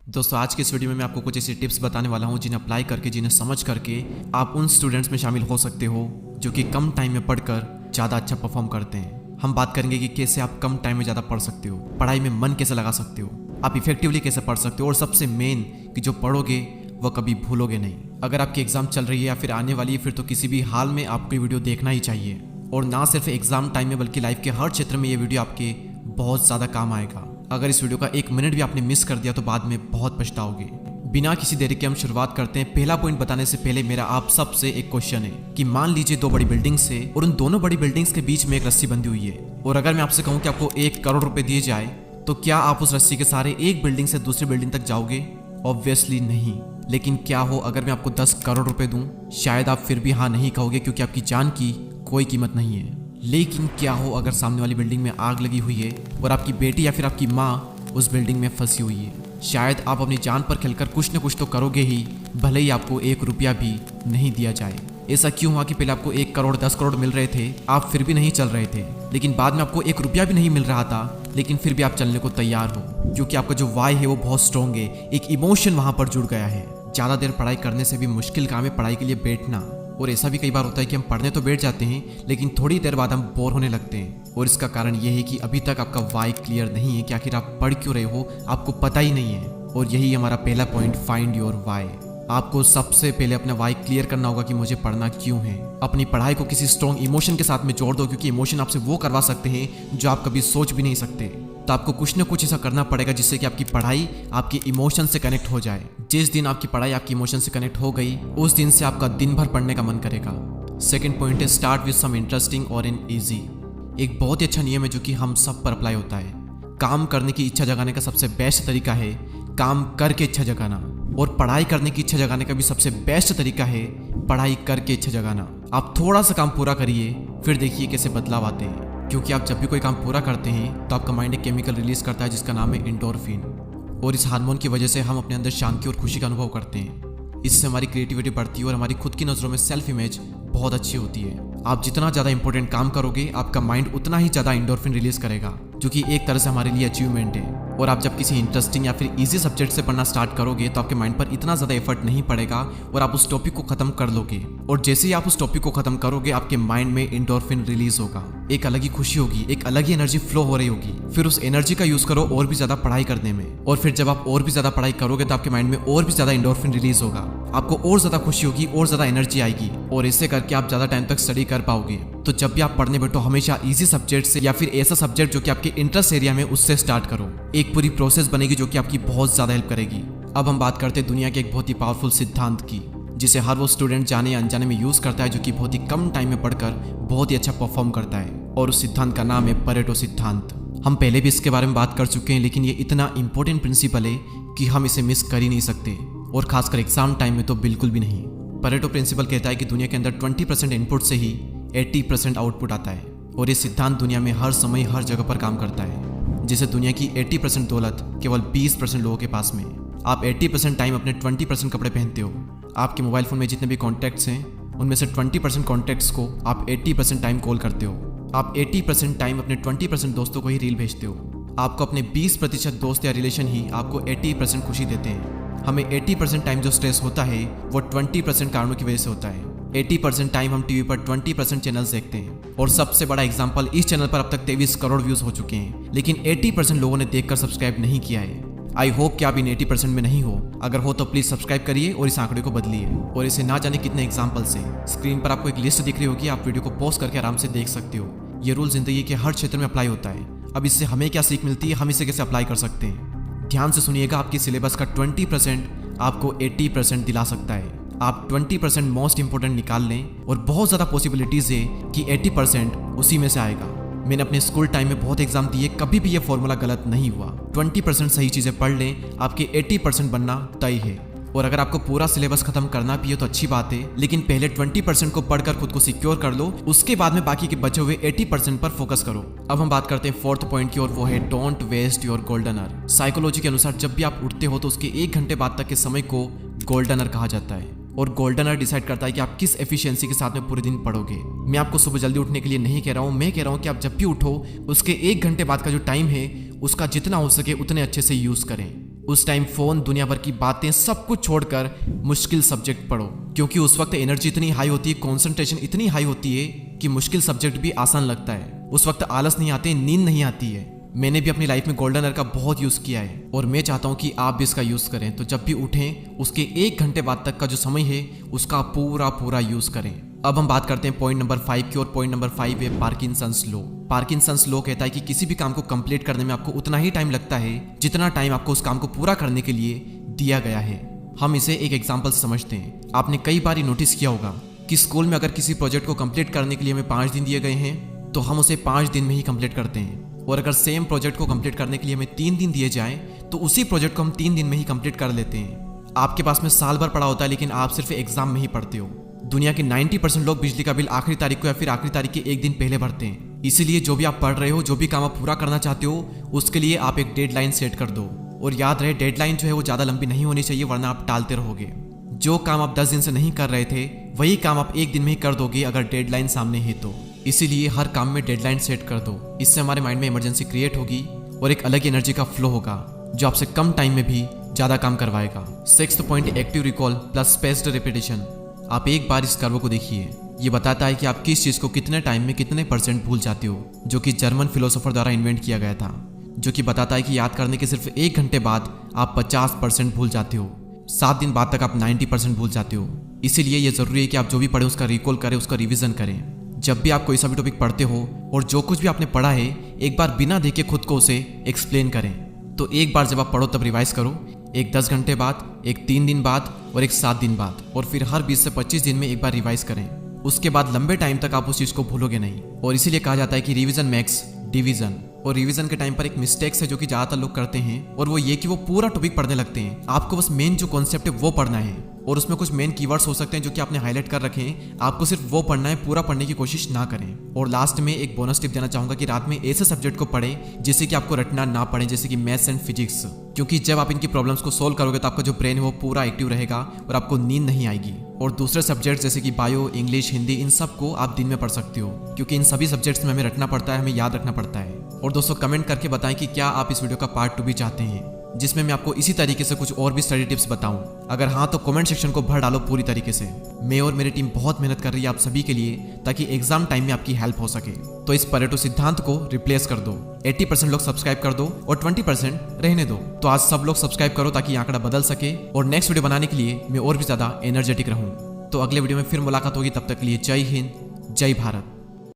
दोस्तों आज के इस वीडियो में मैं आपको कुछ ऐसी टिप्स बताने वाला हूं जिन्हें अप्लाई करके, जिन्हें समझ करके आप उन स्टूडेंट्स में शामिल हो सकते हो जो कि कम टाइम में पढ़कर ज़्यादा अच्छा परफॉर्म करते हैं। हम बात करेंगे कि कैसे आप कम टाइम में ज़्यादा पढ़ सकते हो, पढ़ाई में मन कैसे लगा सकते हो, आप इफेक्टिवली कैसे पढ़ सकते हो और सबसे मेन कि जो पढ़ोगे वो कभी भूलोगे नहीं। अगर आपकी एग्जाम चल रही है या फिर आने वाली है फिर तो किसी भी हाल में आपको ये वीडियो देखना ही चाहिए। और ना सिर्फ एग्जाम टाइम में बल्कि लाइफ के हर क्षेत्र में ये वीडियो आपके बहुत ज़्यादा काम आएगा। अगर इस वीडियो का एक मिनट भी आपने मिस कर दिया तो बाद में बहुत पछताओगे। बिना किसी देरी के हम शुरुआत करते हैं। पहला पॉइंट बताने से पहले मेरा आप सबसे एक क्वेश्चन है कि मान लीजिए दो बड़ी बिल्डिंग्स है और उन दोनों बड़ी बिल्डिंग्स के बीच में एक रस्सी बंधी हुई है, और अगर मैं आपसे कहूँ कि आपको 1 करोड़ रुपए दिए जाए तो क्या आप उस रस्सी के सहारे एक बिल्डिंग से दूसरी बिल्डिंग तक जाओगे? ऑब्वियसली नहीं। लेकिन क्या हो अगर मैं आपको 10 करोड़ रुपए दूं? शायद आप फिर भी हाँ नहीं कहोगे क्योंकि आपकी जान की कोई कीमत नहीं है। लेकिन क्या हो अगर सामने वाली बिल्डिंग में आग लगी हुई है और आपकी बेटी या फिर आपकी माँ उस बिल्डिंग में फंसी हुई है? शायद आप अपनी जान पर खेलकर कुछ न कुछ तो करोगे ही, भले ही आपको 1 रुपया भी नहीं दिया जाए। ऐसा क्यों हुआ कि पहले आपको 1 करोड़ 10 करोड़ मिल रहे थे, आप फिर भी नहीं चल रहे थे, लेकिन बाद में आपको 1 रुपया भी नहीं मिल रहा था लेकिन फिर भी आप चलने को तैयार हो? क्योंकि आपका जो वाई है वो बहुत स्ट्रॉन्ग है, एक इमोशन वहां पर जुड़ गया है। ज़्यादा देर पढ़ाई करने से भी मुश्किल काम है पढ़ाई के लिए बैठना। और ऐसा भी कई बार होता है कि हम पढ़ने तो बैठ जाते हैं लेकिन थोड़ी देर बाद हम बोर होने लगते हैं, और इसका कारण यह है कि अभी तक आपका वाई क्लियर नहीं है कि आखिर आप पढ़ क्यों रहे हो, आपको पता ही नहीं है। और यही हमारा पहला पॉइंट, फाइंड योर वाई। आपको सबसे पहले अपना वाई क्लियर करना होगा कि मुझे पढ़ना क्यों है। अपनी पढ़ाई को किसी स्ट्रॉन्ग इमोशन के साथ में जोड़ दो, क्योंकि इमोशन आपसे वो करवा सकते हैं जो आप कभी सोच भी नहीं सकते। तो आपको कुछ ना कुछ ऐसा करना पड़ेगा जिससे कि आपकी पढ़ाई आपके इमोशन से कनेक्ट हो जाए। जिस दिन आपकी पढ़ाई आपकी इमोशन से कनेक्ट हो गई उस दिन से आपका दिन भर पढ़ने का मन करेगा। सेकंड पॉइंट है स्टार्ट विद सम इंटरेस्टिंग और एन ईजी। एक बहुत ही अच्छा नियम है जो कि हम सब पर अप्लाई होता है। काम करने की इच्छा जगाने का सबसे बेस्ट तरीका है काम करके इच्छा जगाना, और पढ़ाई करने की इच्छा जगाने का भी सबसे बेस्ट तरीका है पढ़ाई करके इच्छा जगाना। आप थोड़ा सा काम पूरा करिए फिर देखिए कैसे बदलाव आते हैं। क्योंकि आप जब भी कोई काम पूरा करते हैं तो आपका माइंड एक केमिकल रिलीज करता है जिसका नाम है एंडोर्फिन, और इस हार्मोन की वजह से हम अपने अंदर शांति और खुशी का अनुभव करते हैं। इससे हमारी क्रिएटिविटी बढ़ती है और हमारी खुद की नज़रों में सेल्फ इमेज बहुत अच्छी होती है। आप जितना ज़्यादा इंपॉर्टेंट काम करोगे आपका माइंड उतना ही ज़्यादा एंडोर्फिन रिलीज करेगा, जो कि एक तरह से हमारे लिए अचीवमेंट है। और आप जब किसी इंटरेस्टिंग या फिर इजी सब्जेक्ट से पढ़ना स्टार्ट करोगे तो आपके माइंड पर इतना ज़्यादा एफर्ट नहीं पड़ेगा और आप उस टॉपिक को खत्म कर लोगे। और जैसे ही आप उस टॉपिक को खत्म करोगे आपके माइंड में एंडोर्फिन रिलीज होगा, एक अलग ही खुशी होगी, एक अलग ही एनर्जी फ्लो हो रही होगी। फिर उस एनर्जी का यूज करो और भी ज़्यादा पढ़ाई करने में, और फिर जब आप और भी ज़्यादा पढ़ाई करोगे तो आपके माइंड में और भी ज़्यादा एंडोर्फिन रिलीज होगा, आपको और ज़्यादा खुशी होगी और ज़्यादा एनर्जी आएगी, और इससे करके आप ज़्यादा टाइम तक स्टडी कर पाओगे। तो जब भी आप पढ़ने बैठो हमेशा इजी सब्जेक्ट से या फिर ऐसा सब्जेक्ट जो कि आपके इंटरेस्ट एरिया में उससे स्टार्ट करो। एक पूरी प्रोसेस बनेगी जो कि आपकी बहुत ज़्यादा हेल्प करेगी। अब हम बात करते हैं दुनिया के एक बहुत ही पावरफुल सिद्धांत की, जिसे हर वो स्टूडेंट जाने या अनजाने में यूज़ करता है जो कि बहुत ही कम टाइम में पढ़कर बहुत ही अच्छा परफॉर्म करता है, और उस सिद्धांत का नाम है परेटो सिद्धांत। हम पहले भी इसके बारे में बात कर चुके हैं लेकिन ये इतना इंपॉर्टेंट प्रिंसिपल है कि हम इसे मिस कर ही नहीं सकते, और खासकर एग्जाम टाइम में तो बिल्कुल भी नहीं। परेटो प्रिंसिपल कहता है कि दुनिया के अंदर 20% इनपुट से ही 80% आउटपुट आता है, और ये सिद्धांत दुनिया में हर समय हर जगह पर काम करता है। जैसे दुनिया की 80% दौलत केवल 20% लोगों के पास में। आप 80% टाइम अपने 20% कपड़े पहनते हो। आपके मोबाइल फ़ोन में जितने भी कॉन्टैक्ट्स हैं उनमें से 20% कॉन्टैक्ट्स को आप 80% टाइम कॉल करते हो। आप 80% टाइम अपने 20% दोस्तों को ही रील भेजते हो। आपको अपने 20% दोस्त या रिलेशन ही आपको 80% खुशी देते हैं। हमें 80% टाइम जो स्ट्रेस होता है वो 20% कारणों की वजह से होता है। 80% टाइम हम टीवी पर 20% चैनल्स देखते हैं, और सबसे बड़ा एग्जांपल इस चैनल पर अब तक 23 करोड़ व्यूज हो चुके हैं, लेकिन 80% लोगों ने देखकर सब्सक्राइब नहीं किया है। आई होप कि आप इन 80% में नहीं हो। अगर हो तो प्लीज सब्सक्राइब करिए और इस आंकड़े को बदलिए। और इसे ना जाने कितने एग्जाम्पल्स हैं, स्क्रीन पर आपको एक लिस्ट दिख रही होगी, आप वीडियो को पॉज करके आराम से देख सकते हो। ये रूल जिंदगी के हर क्षेत्र में अप्लाई होता है। अब इससे हमें क्या सीख मिलती है, हम इसे कैसे अप्लाई कर सकते हैं? ध्यान से सुनिएगा, आपकी सिलेबस का 20% आपको 80% दिला सकता है। आप 20% मोस्ट इंपोर्टेंट निकाल लें और बहुत ज़्यादा पॉसिबिलिटीज़ है कि 80% उसी में से आएगा। मैंने अपने स्कूल टाइम में बहुत एग्जाम दिए, कभी भी ये फॉर्मूला गलत नहीं हुआ। 20% सही चीज़ें पढ़ लें, आपके 80% बनना तय है। और अगर आपको पूरा सिलेबस खत्म करना भी है तो अच्छी बात है, लेकिन पहले 20% को पढ़कर खुद को सिक्योर कर लो, उसके बाद में बाकी के बचे हुए 80% पर फोकस करो। अब हम बात करते हैं 4th पॉइंट की, और वो है don't waste your golden hour. Psychology के अनुसार जब भी आप उठते हो तो उसके 1 घंटे बाद तक के समय को गोल्डन आवर कहा जाता है, और गोल्डन आवर डिसाइड करता है कि आप किस एफिशिएंसी के साथ में पूरे दिन पढ़ोगे। मैं आपको सुबह जल्दी उठने के लिए नहीं कह रहा हूँ, मैं कह रहा हूँ कि आप जब भी उठो उसके 1 घंटे बाद का जो टाइम है उसका जितना हो सके उतने अच्छे से यूज़ करें। उस टाइम फोन, दुनिया भर की बातें, सब कुछ छोड़कर मुश्किल सब्जेक्ट पढ़ो, क्योंकि उस वक्त एनर्जी इतनी हाई होती है, कंसंट्रेशन इतनी हाई होती है कि मुश्किल सब्जेक्ट भी आसान लगता है। उस वक्त आलस नहीं आते, नींद नहीं आती है। मैंने भी अपनी लाइफ में गोल्डन आवर का बहुत यूज किया है और मैं चाहता हूँ कि आप भी इसका यूज करें। तो जब भी उठें उसके 1 घंटे बाद तक का जो समय है उसका पूरा यूज करें। अब हम बात करते हैं पॉइंट नंबर 5 की, और पॉइंट नंबर 5 है पार्किंसंस लॉ। पार्किंसंस लॉ कहता है कि किसी भी काम को कंप्लीट करने में आपको उतना ही टाइम लगता है जितना टाइम आपको उस काम को पूरा करने के लिए दिया गया है। हम इसे एक एग्जाम्पल से समझते हैं। आपने कई बार नोटिस किया होगा कि स्कूल में अगर किसी प्रोजेक्ट को कंप्लीट करने के लिए हमें 5 दिन दिए गए हैं तो हम उसे 5 दिन में ही कंप्लीट करते हैं, और अगर सेम प्रोजेक्ट को कंप्लीट करने के लिए हमें 3 दिन दिए जाएं तो उसी प्रोजेक्ट को हम 3 दिन में ही कंप्लीट कर लेते हैं। आपके पास में साल भर पड़ा होता है लेकिन आप सिर्फ एग्जाम में ही पढ़ते हो। दुनिया के 90% लोग बिजली का बिल आखिरी तारीख को या फिर आखिरी तारीख के 1 दिन पहले भरते हैं। इसीलिए जो भी आप पढ़ रहे हो, जो भी काम आप पूरा करना चाहते हो, उसके लिए आप एक डेडलाइन सेट कर दो। और याद रहे, डेडलाइन जो है वो ज़्यादा लंबी नहीं होनी चाहिए, वरना आप टालते रहोगे। जो काम आप 10 दिन से नहीं कर रहे थे वही काम आप 1 दिन में ही कर दोगे अगर डेडलाइन सामने है तो। इसीलिए हर काम में डेडलाइन सेट कर दो। इससे हमारे माइंड में इमरजेंसी क्रिएट होगी और एक अलग एनर्जी का फ्लो होगा जो आपसे कम टाइम में भी ज़्यादा काम करवाएगा। 6th point, active recall plus spaced repetition. आप एक बार इस कर्व को देखिए, ये बताता है कि आप किस चीज़ को कितने टाइम में कितने % भूल जाते हो, जो कि जर्मन फिलोसोफर द्वारा इन्वेंट किया गया था, जो कि बताता है कि याद करने के सिर्फ 1 घंटे बाद आप 50% भूल जाते हो, 7 दिन बाद तक आप 90% भूल जाते हो। इसीलिए ये ज़रूरी है कि आप जो भी पढ़े उसका रिकॉल करें, उसका रिविज़न करें। जब भी आप कोई सा भी टॉपिक पढ़ते हो और जो कुछ भी आपने पढ़ा है, एक बार बिना देखे खुद को उसे एक्सप्लेन करें। तो एक बार जब आप पढ़ो तब रिवाइज करो, एक 10 घंटे बाद, एक 3 दिन बाद और एक 7 दिन बाद, और फिर हर 20 से 25 दिन में एक बार रिवाइज करें। उसके बाद लंबे टाइम तक आप उस चीज़ को भूलोगे नहीं। और इसीलिए कहा जाता है कि रिवीजन मेक्स डिवीजन। और रिवीजन के टाइम पर एक मिस्टेक्स है जो कि ज़्यादातर लोग करते हैं, और वो ये कि वो पूरा टॉपिक पढ़ने लगते हैं। आपको बस मेन जो कॉन्सेप्ट है वो पढ़ना है, और उसमें कुछ मेन कीवर्ड्स हो सकते हैं जो कि आपने हाईलाइट कर रखे हैं, आपको सिर्फ वो पढ़ना है, पूरा पढ़ने की कोशिश ना करें। और लास्ट में एक बोनस टिप देना चाहूँगा कि रात में ऐसे सब्जेक्ट को पढ़ें जिससे कि आपको रटना ना पड़े, जैसे कि मैथ्स एंड फिजिक्स, क्योंकि जब आप इनकी प्रॉब्लम्स को सोल्व करोगे तो आपका जो ब्रेन है वो पूरा एक्टिव रहेगा और आपको नींद नहीं आएगी। और दूसरे सब्जेक्ट्स जैसे कि बायो, इंग्लिश, हिंदी, इन सब को आप दिन में पढ़ सकते हो, क्योंकि इन सभी सब्जेक्ट्स में हमें रटना पड़ता है, हमें याद रखना पड़ता है। और दोस्तों कमेंट करके बताएं कि क्या आप इस वीडियो का पार्ट 2 भी चाहते हैं, जिसमें मैं आपको इसी तरीके से कुछ और भी स्टडी टिप्स बताऊं। अगर हाँ तो कमेंट सेक्शन को भर डालो पूरी तरीके से। मैं और मेरी टीम बहुत मेहनत कर रही है आप सभी के लिए, ताकि एग्जाम टाइम में आपकी हेल्प हो सके। तो इस परेटो सिद्धांत को रिप्लेस कर दो, 80% लोग सब्सक्राइब कर दो और 20% रहने दो। तो आज सब लोग सब्सक्राइब करो ताकि आंकड़ा बदल सके और नेक्स्ट वीडियो बनाने के लिए मैं और भी ज्यादा एनर्जेटिक रहूं। तो अगले वीडियो में फिर मुलाकात होगी, तब तक के लिए जय हिंद, जय भारत।